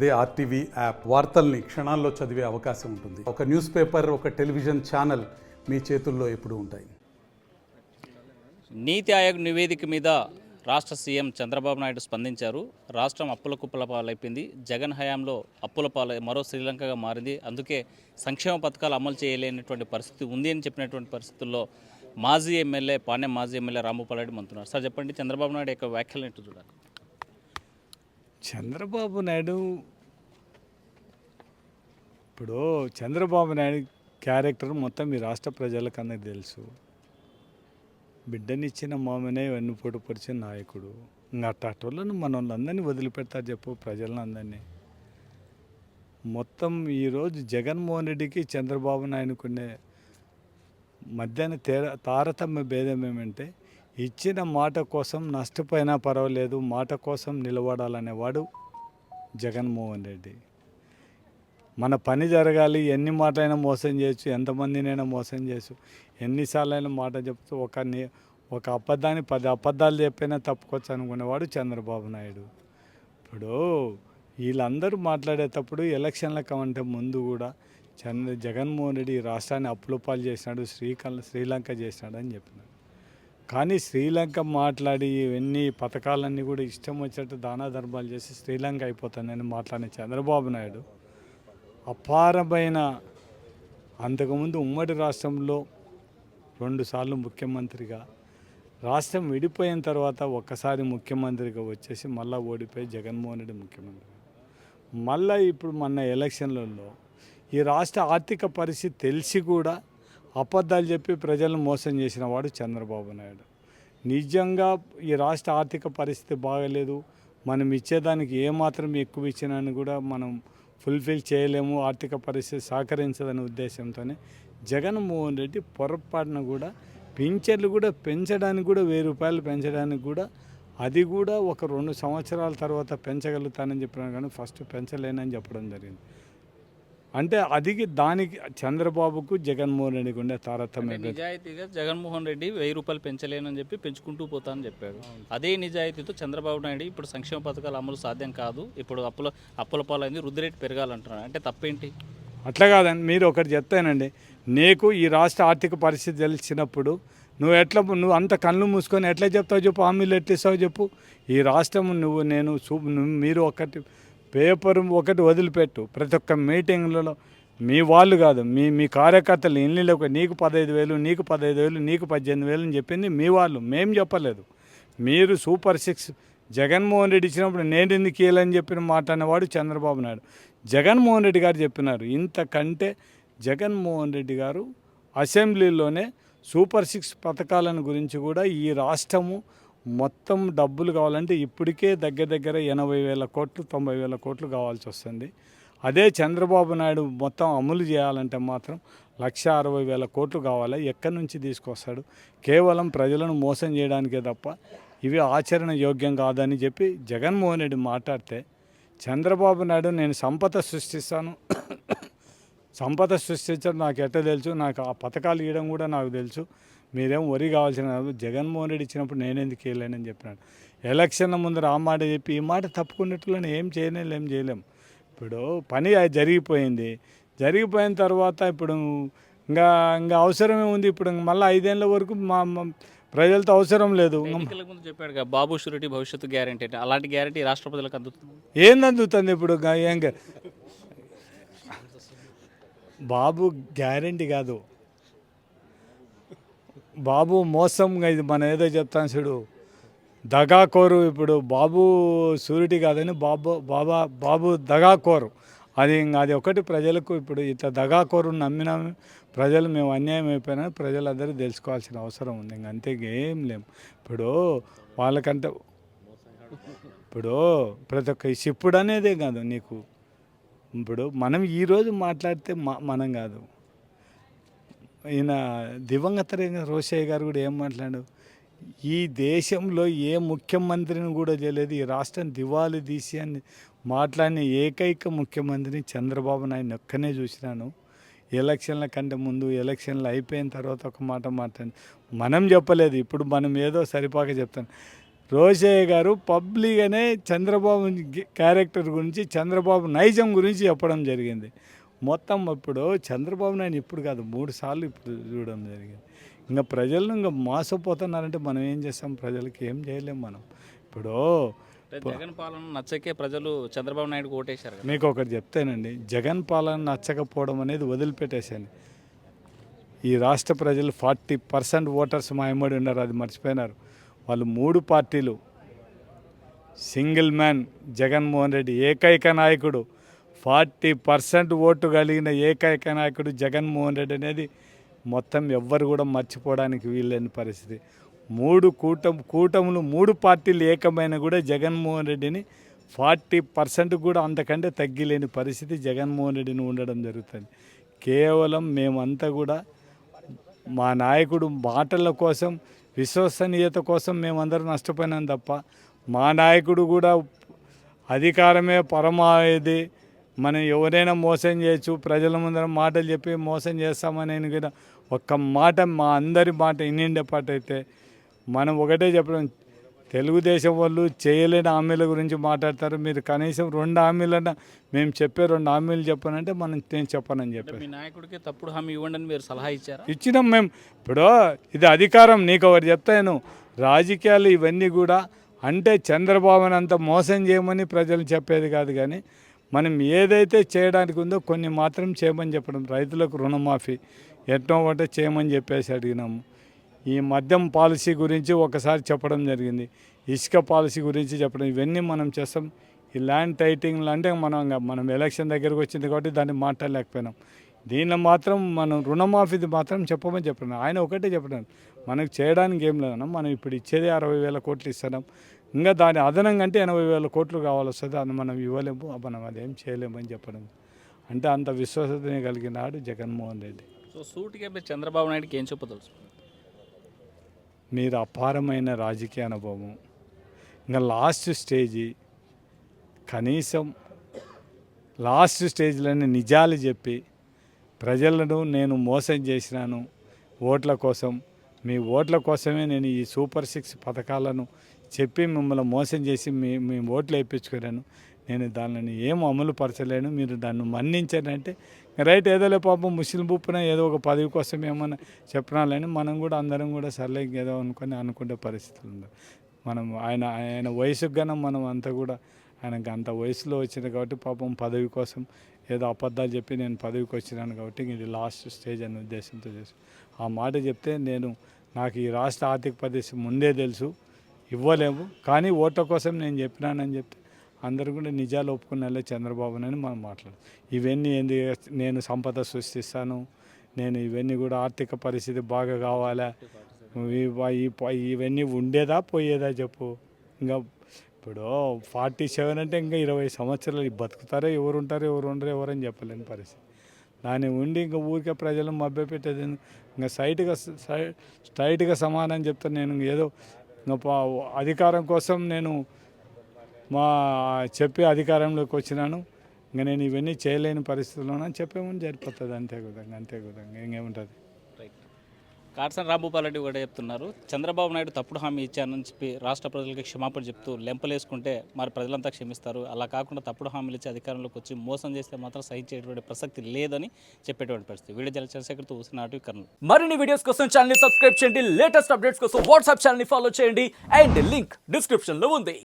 అదే RTV app వార్తల్ని క్షణాల్లో చదివే అవకాశం ఉంటుంది. ఒక న్యూస్ పేపర్, ఒక టెలివిజన్ ఛానల్ మీ చేతుల్లో ఎప్పుడూ ఉంటాయి. నీతి ఆయోగ్ నివేదిక మీద రాష్ట్ర సీఎం చంద్రబాబు నాయుడు స్పందించారు. రాష్ట్రం అప్పుల కుప్పల పాలైపోయింది. జగన్ హయాంలో అప్పుల పాలై మరో శ్రీలంకగా మారింది. అందుకే సంక్షేమ పథకాలు అమలు చేయలేనటువంటి పరిస్థితి ఉంది అని చెప్పినటువంటి పరిస్థితుల్లో మాజీ ఎమ్మెల్యే రాంభూపాల్ మంతున్నారు. సార్ చెప్పండి, చంద్రబాబు నాయుడు యొక్క వ్యాఖ్యలు ఏంటో చూడాలి. చంద్రబాబు నాయుడు చంద్రబాబు నాయుడు క్యారెక్టర్ మొత్తం ఈ రాష్ట్ర ప్రజలకన్నా తెలుసు. బిడ్డనిచ్చిన మామనే వెన్నుపోటు పొడిచిన నాయకుడు. ఇంకా అట్టోళ్ళను మన వాళ్ళందరినీ వదిలిపెడతారు చెప్పు, ప్రజలను అందరినీ. మొత్తం ఈరోజు జగన్మోహన్ రెడ్డికి చంద్రబాబు నాయుడుకునే మధ్యాహ్న తారతమ్య భేదం ఏమంటే, ఇచ్చిన మాట కోసం నష్టపోయినా పర్వాలేదు, మాట కోసం నిలబడాలనేవాడు జగన్మోహన్ రెడ్డి. మన పని జరగాలి, ఎన్ని మాటలైనా మోసం చేయొచ్చు, ఎంతమందినైనా మోసం చేయొచ్చు, ఎన్నిసార్లైనా మాట చెప్తూ ఒక అబద్ధాన్ని 10 అబద్ధాలు చెప్పినా తప్పుకోవచ్చు అనుకునేవాడు చంద్రబాబు నాయుడు. ఇప్పుడు వీళ్ళందరూ మాట్లాడేటప్పుడు ఎలక్షన్ల కంటే ముందు కూడా జగన్మోహన్ రెడ్డి ఈ రాష్ట్రాన్ని అప్పుల పాలు చేసినాడు, శ్రీలంక చేసినాడు అని చెప్పినాడు. కానీ శ్రీలంక మాట్లాడి ఇవన్నీ పథకాలన్నీ కూడా ఇష్టం వచ్చినట్టు దానా ధర్మాలు చేసి శ్రీలంక అయిపోతుందని మాట్లాడిన చంద్రబాబు నాయుడు అపారమైన, అంతకుముందు ఉమ్మడి రాష్ట్రంలో 2 సార్లు ముఖ్యమంత్రిగా, రాష్ట్రం విడిపోయిన తర్వాత ఒక్కసారి ముఖ్యమంత్రిగా వచ్చేసి మళ్ళీ ఓడిపోయి జగన్మోహన్ రెడ్డి ముఖ్యమంత్రి. మళ్ళీ ఇప్పుడు మొన్న ఎలక్షన్లలో ఈ రాష్ట్ర ఆర్థిక పరిస్థితి తెలిసి కూడా అబద్ధాలు చెప్పి ప్రజలను మోసం చేసిన వాడు చంద్రబాబు నాయుడు. నిజంగా ఈ రాష్ట్ర ఆర్థిక పరిస్థితి బాగలేదు, మనం ఇచ్చేదానికి ఏమాత్రం ఎక్కువ ఇచ్చినా కూడా మనం ఫుల్ఫిల్ చేయలేము, ఆర్థిక పరిస్థితి సహకరించదనే ఉద్దేశంతోనే జగన్మోహన్ రెడ్డి పొరపాటున కూడా పింఛన్లు కూడా పెంచడానికి కూడా 1000 రూపాయలు పెంచడానికి కూడా, అది కూడా ఒక 2 సంవత్సరాల తర్వాత పెంచగలుగుతానని చెప్పినాను, కానీ ఫస్ట్ పెంచలేనని చెప్పడం జరిగింది. అంటే దానికి చంద్రబాబుకు జగన్మోహన్ రెడ్డికి ఉండే తారతమ్యం. నిజాయితీగా జగన్మోహన్ రెడ్డి 1000 రూపాయలు పెంచలేనని చెప్పి పెంచుకుంటూ పోతానని చెప్పాడు. అదే నిజాయితీతో చంద్రబాబు నాయుడు ఇప్పుడు సంక్షేమ పథకాల అమలు సాధ్యం కాదు, ఇప్పుడు అప్పుల పాలైంది, వృద్ధి రేటు పెరగాలంటున్నాడు. అంటే తప్పేంటి? అట్లా కాదండి, మీరు ఒకటి చెప్తానండి. నీకు ఈ రాష్ట్ర ఆర్థిక పరిస్థితి తెలిసినప్పుడు నువ్వు అంత కళ్ళు మూసుకొని ఎట్లా చెప్తావు చెప్పు, హామీలు ఎట్లా ఇస్తావు చెప్పు. ఈ రాష్ట్రం మీరు పేపర్ ఒకటి వదిలిపెట్టు, ప్రతి ఒక్క మీటింగ్లలో మీ వాళ్ళు కాదు, మీ కార్యకర్తలు ఇళ్ళలోకి నీకు 15,000, నీకు 15,000, నీకు 18,000 అని చెప్పింది మీ వాళ్ళు, మేము చెప్పలేదు. మీరు సూపర్ 6 జగన్మోహన్ రెడ్డి ఇచ్చినప్పుడు నేను ఎందుకు ఇయ్యాలని చెప్పిన మాట అనేవాడు చంద్రబాబు నాయుడు. జగన్మోహన్ రెడ్డి గారు చెప్పినారు. ఇంతకంటే జగన్మోహన్ రెడ్డి గారు అసెంబ్లీలోనే సూపర్ 6 పథకాలను గురించి కూడా ఈ రాష్ట్రము మొత్తం డబ్బులు కావాలంటే ఇప్పటికే దగ్గర 80,000 కోట్లు 90,000 కోట్లు కావాల్సి వస్తుంది. అదే చంద్రబాబు నాయుడు మొత్తం అమలు చేయాలంటే మాత్రం 1,60,000 కోట్లు కావాలి. ఎక్కడి నుంచి తీసుకొస్తాడు? కేవలం ప్రజలను మోసం చేయడానికే తప్ప ఇవి ఆచరణ యోగ్యం కాదని చెప్పి జగన్మోహన్ రెడ్డి మాట్లాడితే, చంద్రబాబు నాయుడు నేను సంపద సృష్టిస్తాను, సంపద సృష్టించడం నాకు ఎట్లా తెలుసు, నాకు ఆ పథకాలు ఇవ్వడం కూడా నాకు తెలుసు, మీరేం వరి కావాల్సిన, జగన్మోహన్ రెడ్డి ఇచ్చినప్పుడు నేనెందుకు వేయలేనని చెప్పినాడు. ఎలక్షన్ల ముందర ఆ మాట చెప్పి ఈ మాట తప్పుకున్నట్లునే ఏం చేయలేం. ఇప్పుడు పని జరిగిపోయిన తర్వాత ఇప్పుడు ఇంకా అవసరమే ఉంది. ఇప్పుడు మళ్ళీ 5 ఏళ్ళ వరకు మా ప్రజలతో అవసరం లేదు. ముందు చెప్పాడు బాబు షూరిటీ భవిష్యత్తు గ్యారంటీ, అలాంటి గ్యారంటీ రాష్ట్ర ప్రజలకు అందుతుంది. ఏంది అందుతుంది? ఇప్పుడు బాబు గ్యారంటీ కాదు, బాబు మోసంగా, ఇది మనం ఏదో చెప్తాను చూడు, దగాకోరు. ఇప్పుడు బాబు షూరిటీ కాదని బాబు దగాకోరు. అది ఒకటి ప్రజలకు ఇప్పుడు ఇట్లా దగాకోరు నమ్మినా ప్రజలు మేము అన్యాయం అయిపోయినా ప్రజలందరూ తెలుసుకోవాల్సిన అవసరం ఉంది. అంతే ఏం లేము. ఇప్పుడు వాళ్ళకంటే ప్రతి ఒక్క ఇప్పుడు అనేదే కాదు నీకు. ఇప్పుడు మనం ఈరోజు మాట్లాడితే మనం కాదు, ఈయన దివంగత రోషయ్య గారు కూడా ఏం మాట్లాడు, ఈ దేశంలో ఏ ముఖ్యమంత్రిని కూడా చేయలేదు, ఈ రాష్ట్రం దివాళీ తీసి అని మాట్లాడిన ఏకైక ముఖ్యమంత్రిని చంద్రబాబు నాయుడు ఒక్కనే చూసినాను. ఎలక్షన్ల కంటే ముందు, ఎలక్షన్లు అయిపోయిన తర్వాత ఒక మాట మాట్లాడి మనం చెప్పలేదు. ఇప్పుడు మనం ఏదో సరిపాక చెప్తాను. రోషయ్య గారు పబ్లిక్గానే చంద్రబాబు క్యారెక్టర్ గురించి, చంద్రబాబు నైజం గురించి చెప్పడం జరిగింది. మొత్తం ఇప్పుడు చంద్రబాబు నాయుడు ఇప్పుడు కాదు 3 సార్లు ఇప్పుడు చూడడం జరిగింది. ఇంకా ప్రజలను ఇంకా మోసపోతున్నారంటే మనం ఏం చేస్తాం? ప్రజలకి ఏం చేయలేం మనం. ఇప్పుడు జగన్ పాలన నచ్చకే ప్రజలు చంద్రబాబు నాయుడుకు ఓటేశారు కదా. మీకు ఒకటి చెప్తానండి, జగన్ పాలన నచ్చకపోవడం అనేది వదిలిపెట్టేశాను. ఈ రాష్ట్ర ప్రజలు 40% ఓటర్స్ మా ఎమ్మడి ఉన్నారు, అది మర్చిపోయినారు. వాళ్ళు 3 పార్టీలు, సింగిల్ మ్యాన్ జగన్మోహన్ రెడ్డి, ఏకైక నాయకుడు, 40% ఓటు కలిగిన ఏకైక నాయకుడు జగన్మోహన్ రెడ్డి అనేది మొత్తం ఎవ్వరు కూడా మర్చిపోవడానికి వీల్లేని పరిస్థితి. 3 కూటములు 3 పార్టీలు ఏకమైన కూడా జగన్మోహన్ రెడ్డిని 40% కూడా అంతకంటే తగ్గిలేని పరిస్థితి జగన్మోహన్ రెడ్డిని ఉండడం జరుగుతుంది. కేవలం మేమంతా కూడా మా నాయకుడు మాటల కోసం, విశ్వసనీయత కోసం మేమందరం నష్టపోయినాం తప్ప, మా నాయకుడు కూడా అధికారమే పరమావధి, మనం ఎవరైనా మోసం చేయొచ్చు, ప్రజల ముందర మాటలు చెప్పి మోసం చేస్తామని కూడా ఒక్క మాట మా అందరి మాట ఇన్నిండే పాట అయితే మనం ఒకటే చెప్పడం, తెలుగుదేశం వాళ్ళు చేయలేని హామీల గురించి మాట్లాడతారు. మీరు కనీసం 2 హామీలన్నా మేము చెప్పే 2 హామీలు చెప్పానంటే నేను చెప్పనని చెప్పాను. మీ నాయకుడికి తప్పుడు హామీ ఇవ్వండి అని మీరు సలహా ఇచ్చారా? ఇచ్చినాం మేము. ఇప్పుడు ఇది అధికారం, నీకు ఒకటి చెప్తాను, రాజకీయాలు ఇవన్నీ కూడా అంటే చంద్రబాబుని అంత మోసం చేయమని ప్రజలు చెప్పేది కాదు, కానీ మనం ఏదైతే చేయడానికి ఉందో కొన్ని మాత్రం చేయమని చెప్పడం. రైతులకు రుణమాఫీ ఎట్నో ఒకటే చేయమని చెప్పేసి అడిగినాము. ఈ మద్యం పాలసీ గురించి ఒకసారి చెప్పడం జరిగింది, ఇసుక పాలసీ గురించి చెప్పడం, ఇవన్నీ మనం చేస్తాం. ఈ ల్యాండ్ టైటింగ్లు అంటే మనం ఎలక్షన్ దగ్గరకు వచ్చింది కాబట్టి దాన్ని మాట్లాడలేకపోయినాం. దీనిలో మాత్రం మనం రుణమాఫీది మాత్రం చెప్పమని చెప్పినాం. ఆయన ఒకటే చెప్పడం, మనకు చేయడానికి ఏం లేదన్నా, మనం ఇప్పుడు ఇచ్చేది 60,000 కోట్లు ఇస్తున్నాం, ఇంకా దాని అదనంగా అంటే 80,000 కోట్లు కావాల్సి వస్తుంది, అది మనం ఇవ్వలేము, మనం అదేం చేయలేమని చెప్పడం. అంటే అంత విశ్వసనీయ కలిగినాడు జగన్మోహన్ రెడ్డి. సో సూటిగా మీరు చంద్రబాబు నాయుడుకి ఏం చెప్పదలుచు? మీరు అపారమైన రాజకీయ అనుభవం, ఇంకా లాస్ట్ స్టేజీ, కనీసం లాస్ట్ స్టేజ్లోనే నిజాలు చెప్పి ప్రజలను నేను మోసం చేసినాను ఓట్ల కోసం, మీ ఓట్ల కోసమే నేను ఈ సూపర్ 6 పథకాలను చెప్పి మిమ్మల్ని మోసం చేసి మీ ఓట్లు వేయించుకున్నాను, నేను దానిని ఏం అమలు పరచలేను, మీరు దాన్ని మన్నించారంటే రైట్. ఏదోలే పాపం ముస్లిం బుప్పున ఏదో ఒక పదవి కోసం ఏమన్నా చెప్పినాలని మనం కూడా అందరం కూడా సర్లే ఏదో అనుకునే పరిస్థితులు ఉంది. మనం ఆయన వయసుకు గానం మనం అంతా కూడా ఆయనకు అంత వయసులో వచ్చింది కాబట్టి పాపం పదవి కోసం ఏదో అబద్ధాలు చెప్పి నేను పదవికి వచ్చినాను కాబట్టి ఇది లాస్ట్ స్టేజ్ అనే ఉద్దేశంతో చేసి ఆ మాట చెప్తే, నాకు ఈ రాష్ట్ర ఆర్థిక పరిస్థితి ముందే తెలుసు, ఇవ్వలేము, కానీ ఓట్ల కోసం నేను చెప్పినానని చెప్తే అందరూ కూడా నిజాలు ఒప్పుకునేలా చంద్రబాబునని మనం మాట్లాడు. ఇవన్నీ ఏంది, నేను సంపద సృష్టిస్తాను, నేను ఇవన్నీ కూడా ఆర్థిక పరిస్థితి బాగా కావాలా, ఇవన్నీ ఉండేదా పోయేదా చెప్పు. ఇంకా ఇప్పుడు 47 అంటే ఇంకా 20 సంవత్సరాలు బతుకుతారో ఎవరు ఉంటారో ఎవరు ఉండరో ఎవరని చెప్పలేని పరిస్థితి. దాన్ని ఉండి ఇంకా ఊరికే ప్రజలను మభ్యపెట్టేది ఇంకా స్ట్రైట్గా సమానం చెప్తాను. నేను ఏదో ఇంకా అధికారం కోసం నేను చెప్పి అధికారంలోకి వచ్చినాను, ఇంకా నేను ఇవన్నీ చేయలేని పరిస్థితుల్లోనే చెప్పేమని జరిపోతుంది, అంతే విధంగా ఇంకేముంటుంది. కాటసాని రాంభూపాల్ రెడ్డి కూడా చెప్తున్నారు, చంద్రబాబు నాయుడు తప్పుడు హామీ ఇచ్చానని చెప్పి రాష్ట్ర ప్రజలకి క్షమాపణ చెప్తూ లెంపలేసుకుంటే మరి ప్రజలంతా క్షమిస్తారు, అలా కాకుండా తప్పుడు హామీలు ఇచ్చి అధికారంలోకి వచ్చి మోసం చేస్తే మాత్రం సహించేటువంటి ప్రసక్తి లేదని చెప్పేటువంటి పరిస్థితి. వీడియో చంద్రశేఖర్తో ఊసినాటి కర్నూలు. మరిన్ని వీడియోస్ కోసం ఛానల్ ని సబ్స్క్రైబ్ చేయండి, లేటెస్ట్ అప్డేట్స్ కోసం వాట్సాప్ ఛానల్ ని ఫాలో చేయండి అండ్ లింక్ డిస్క్రిప్షన్ లో ఉంది.